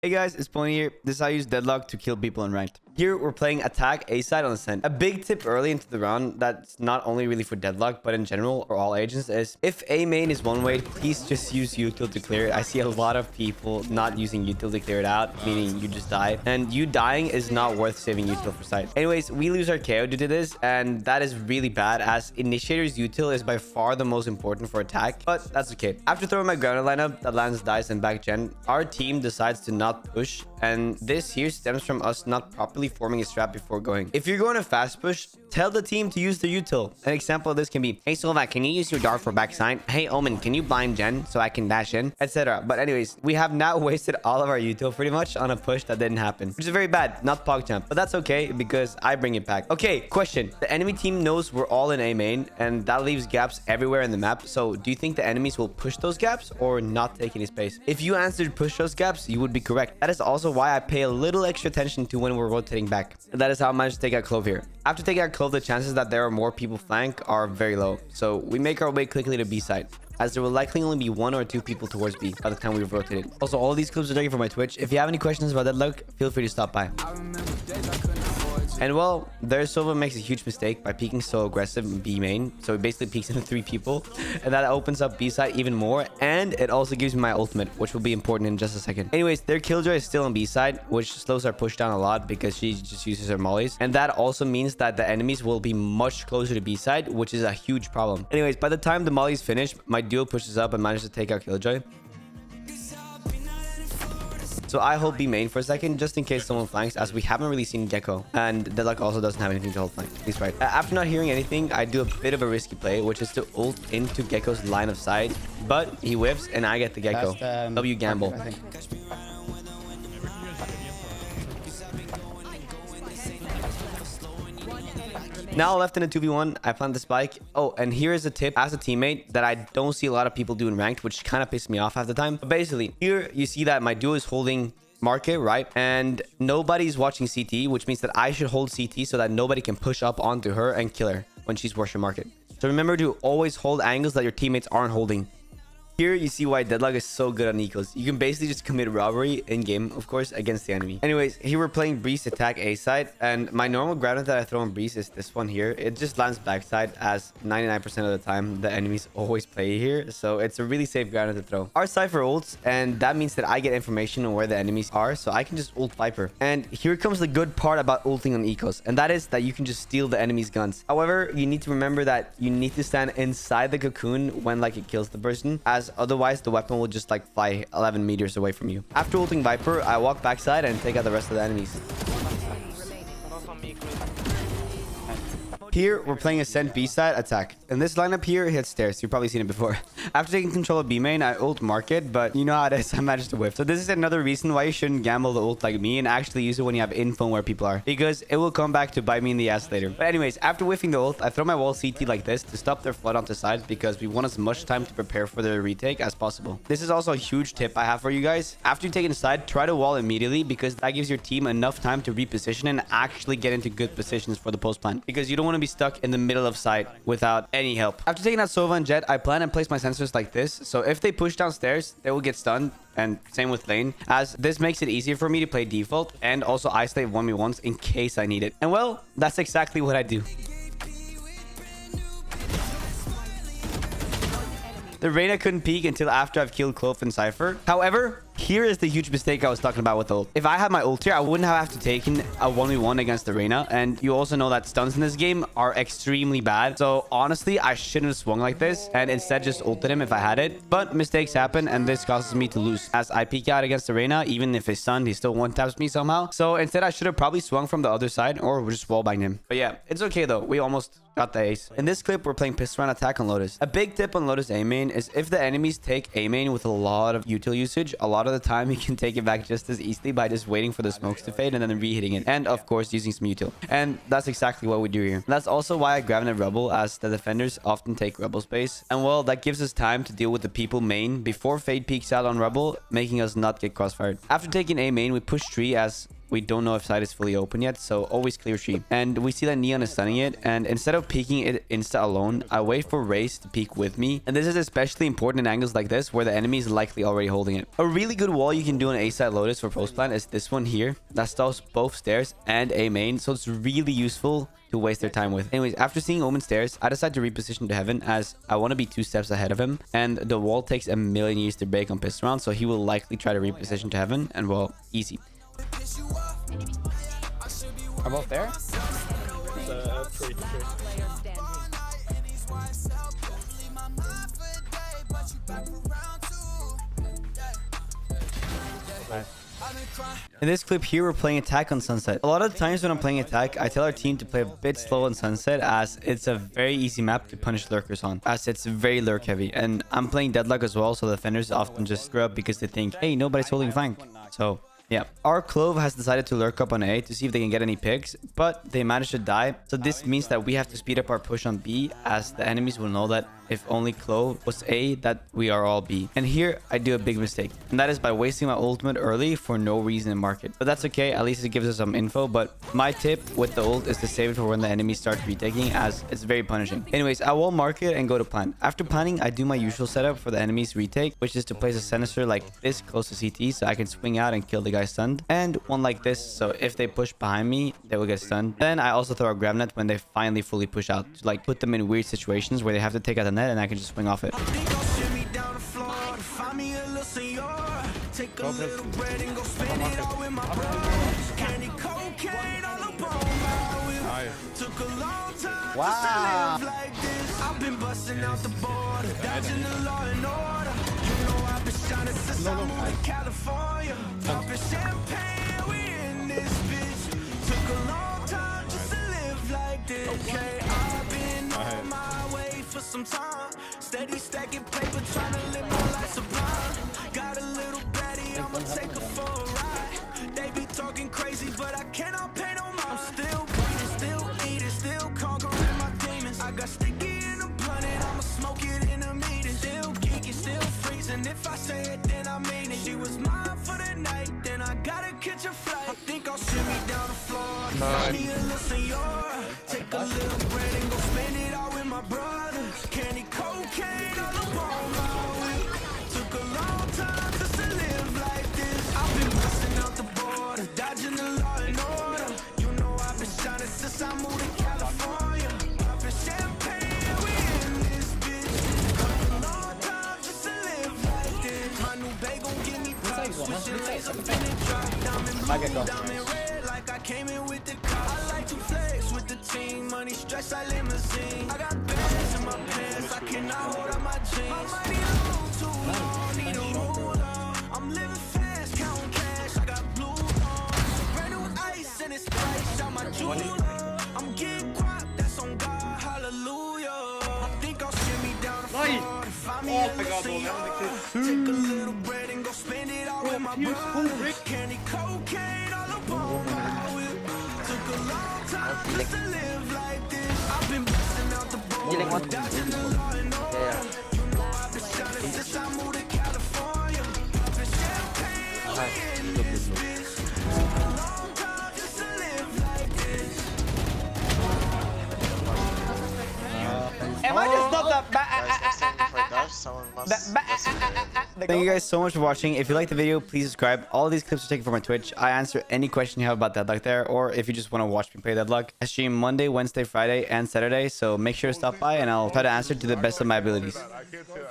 Hey guys, it's Boni here. This is how I use Deadlock to kill people in ranked. Here, we're playing attack A side on the Sens. A big tip early into the round that's not only really for Deadlock, but in general for all agents is if A main is one way, please just use util to clear it. I see a lot of people not using util to clear it out, meaning you just die. And you dying is not worth saving util for side. Anyways, we lose our KO due to this, and that is really bad as Initiator's util is by far the most important for attack, but that's okay. After throwing my grounded lineup that lands dice and back gen, our team decides to not push, and this here stems from us not properly forming a strat before going. If you're going to fast push, tell the team to use the util. An example of this can be, hey Zervas, can you use your dart for backside? Hey Omen, can you blind gen so I can dash in, etc. But anyways, we have now wasted all of our util pretty much on a push that didn't happen, which is very bad, not PogChamp, but that's okay because I bring it back. Okay, question. The enemy team knows we're all in A main, and that leaves gaps everywhere in the map. So do you think the enemies will push those gaps or not take any space? If you answered push those gaps, you would be correct. That is also why I pay a little extra attention to when we're rotating back. That is how I managed to take out Clove here. After taking out Clove, the chances that there are more people flank are very low. So we make our way quickly to B side, as there will likely only be 1 or 2 people towards B by the time we've rotated. Also, all of these clips are taken from my Twitch. If you have any questions about Deadlock, feel free to stop by. And well, there Silva makes a huge mistake by peeking so aggressive in B main. So he basically peeks into 3 people, and that opens up B side even more, and it also gives me my ultimate, which will be important in just a second. Anyways, their Killjoy is still on B side, which slows our push down a lot because she just uses her mollies, and that also means that the enemies will be much closer to B side, which is a huge problem. Anyways, by the time the molly is finished, my duo pushes up and manages to take out Killjoy. So I hold B main for a second, just in case someone flanks, as we haven't really seen Gecko. And Deadlock also doesn't have anything to hold flank. He's right. After not hearing anything, I do a bit of a risky play, which is to ult into Gecko's line of sight. But he whiffs, and I get the Gecko. W gamble. Now left in a 2v1, I plant the spike. Oh, and here is a tip as a teammate that I don't see a lot of people do in ranked, which kind of pisses me off half the time. But basically, here you see that my duo is holding market, right? And nobody's watching CT, which means that I should hold CT so that nobody can push up onto her and kill her when she's rushing market. So remember to always hold angles that your teammates aren't holding. Here you see why Deadlock is so good on ecos. You can basically just commit robbery in game, of course, against the enemy. Anyways, here we're playing Breeze attack A side, and my normal ground that I throw on Breeze is this one here. It just lands backside, as 99% of the time the enemies always play here, so it's a really safe ground to throw. Our Cypher ults, and that means that I get information on where the enemies are, so I can just ult Viper. And here comes the good part about ulting on ecos, and that is that you can just steal the enemy's guns. However, you need to remember that you need to stand inside the cocoon when like it kills the person, as otherwise the weapon will just like fly 11 meters away from you. After ulting Viper, I walk backside and take out the rest of the enemies. Here, we're playing a Sent B side attack. And this lineup here hits stairs. You've probably seen it before. After taking control of B main, I ult market, but you know how it is. I managed to whiff. So this is another reason why you shouldn't gamble the ult like me and actually use it when you have info where people are, because it will come back to bite me in the ass later. But anyways, after whiffing the ult, I throw my wall CT like this to stop their flood onto sides because we want as much time to prepare for their retake as possible. This is also a huge tip I have for you guys. After you take it inside, try to wall immediately because that gives your team enough time to reposition and actually get into good positions for the post plant, because you don't want to be stuck in the middle of sight without any help. After taking out Sova and Jet, I plan and place my sensors like this, so if they push downstairs, they will get stunned, and same with lane, as this makes it easier for me to play default and also isolate 1v1s in case I need it. And well, that's exactly what I do. The Reyna couldn't peek until after I've killed Clove and Cypher. However, here is the huge mistake I was talking about with ult. If I had my ult here, I wouldn't have to take in a 1v1 against the Reyna. And you also know that stuns in this game are extremely bad. So honestly, I shouldn't have swung like this and instead just ulted him if I had it. But mistakes happen and this causes me to lose. As I peek out against the Reyna, even if he's stunned, he still one-taps me somehow. So instead, I should have probably swung from the other side or just wallbanged him. But yeah, it's okay though. We almost got the ace. In this clip, we're playing pistol round attack on Lotus. A big tip on Lotus A main is if the enemies take A main with a lot of util usage, a lot of the time you can take it back just as easily by just waiting for the smokes to fade and then re-hitting it, and of course using some util. And that's exactly what we do here. That's also why I grab a Rebel, as the defenders often take Rebel space, and well, that gives us time to deal with the people main before fade peeks out on Rebel, making us not get crossfired. After taking A main, we push 3 as we don't know if side is fully open yet, so always clear sheep. And we see that Neon is stunning it, and instead of peeking it insta alone, I wait for Race to peek with me. And this is especially important in angles like this where the enemy is likely already holding it. A really good wall you can do on A side Lotus for post plant is this one here that stalls both stairs and A main, so it's really useful to waste their time with. Anyways, after seeing Omen stairs, I decided to reposition to heaven as I want to be 2 steps ahead of him, and the wall takes a million years to break on pistol round, so he will likely try to reposition to heaven, and well, easy. Are both there? Three. Nice. In this clip here, we're playing attack on Sunset. A lot of the times when I'm playing attack, I tell our team to play a bit slow on Sunset as it's a very easy map to punish lurkers on, as it's very lurk heavy. And I'm playing Deadlock as well, so the defenders often just screw up because they think, hey, nobody's holding flank. So yeah, our Clove has decided to lurk up on A to see if they can get any picks, but they managed to die. So this means that we have to speed up our push on B, as the enemies will know that if only Clove was A, that we are all B. And here I do a big mistake, and that is by wasting my ultimate early for no reason in market. But that's okay, at least it gives us some info. But my tip with the ult is to save it for when the enemies start retaking, as it's very punishing. Anyways, I will market and go to plant. After planting, I do my usual setup for the enemies retake, which is to place a sinister like this close to CT so I can swing out and kill the guy stunned, and one like this so if they push behind me, they will get stunned. Then I also throw a grab net when they finally fully push out to like put them in weird situations where they have to take out the net and I can just swing off it. Wow. I've been busting out the border, dodging the law and order. You know I've been shining since I moved to California. Popping champagne, we in this bitch. Took a long time just to live like this. Okay, I've been on my way for some time. Steady stacking paper, trying to live my life sublime. Got a little baddie, I'ma take her for a ride. They be talking crazy, but I cannot pay no mind. I'm still breathing, still eating, still conquering my demons. I got sticky in the blunt and I'ma smoke it in a meeting. Still geeking, still freezing. If I say it, then I mean it. She was mine for the night, then I gotta catch a flight. I think I'll shimmy down the floor. Find me a little senor. Take a little bread and go spend it all with my brothers. Candy cocaine all up on my whip. Took a long time just to live like this. I've been busting out the border, dodging the law and order. You know I've been shining since I moved to California. Popping champagne, we in this bitch. Took a long time just to live like this. My new bae gon' give me props. Switching lanes up in the drop. Diamond blue, diamond red, like I came in with the cops. I like to flex with the team, money stretch like limousine. I got bands in my pants, I cannot hold up my jeans. My money long, too long, need a ruler. I'm living fast, counting cash, I got blue on. Brand new ice and it's price, out my jeweler. I'm getting guap, that's on God, hallelujah. I think I'll shimmy down the floor and find me a little senor. Take a little bread and go spend it all with my brother. Candy cocaine all up on my whip. Took a long time just to live like this. I've been busting out the border, dodging the law and order. You know I've been shining since I moved to California. Popping champagne, we in this bitch. Took a long time just to live like this. Am I just not that Thank you guys so much for watching. If you liked the video, please subscribe. All of these clips are taken from my Twitch. I answer any question you have about Deadlock there, or if you just want to watch me play Deadlock. I stream Monday, Wednesday, Friday, and Saturday, so make sure to stop by and I'll try to answer to the best of my abilities.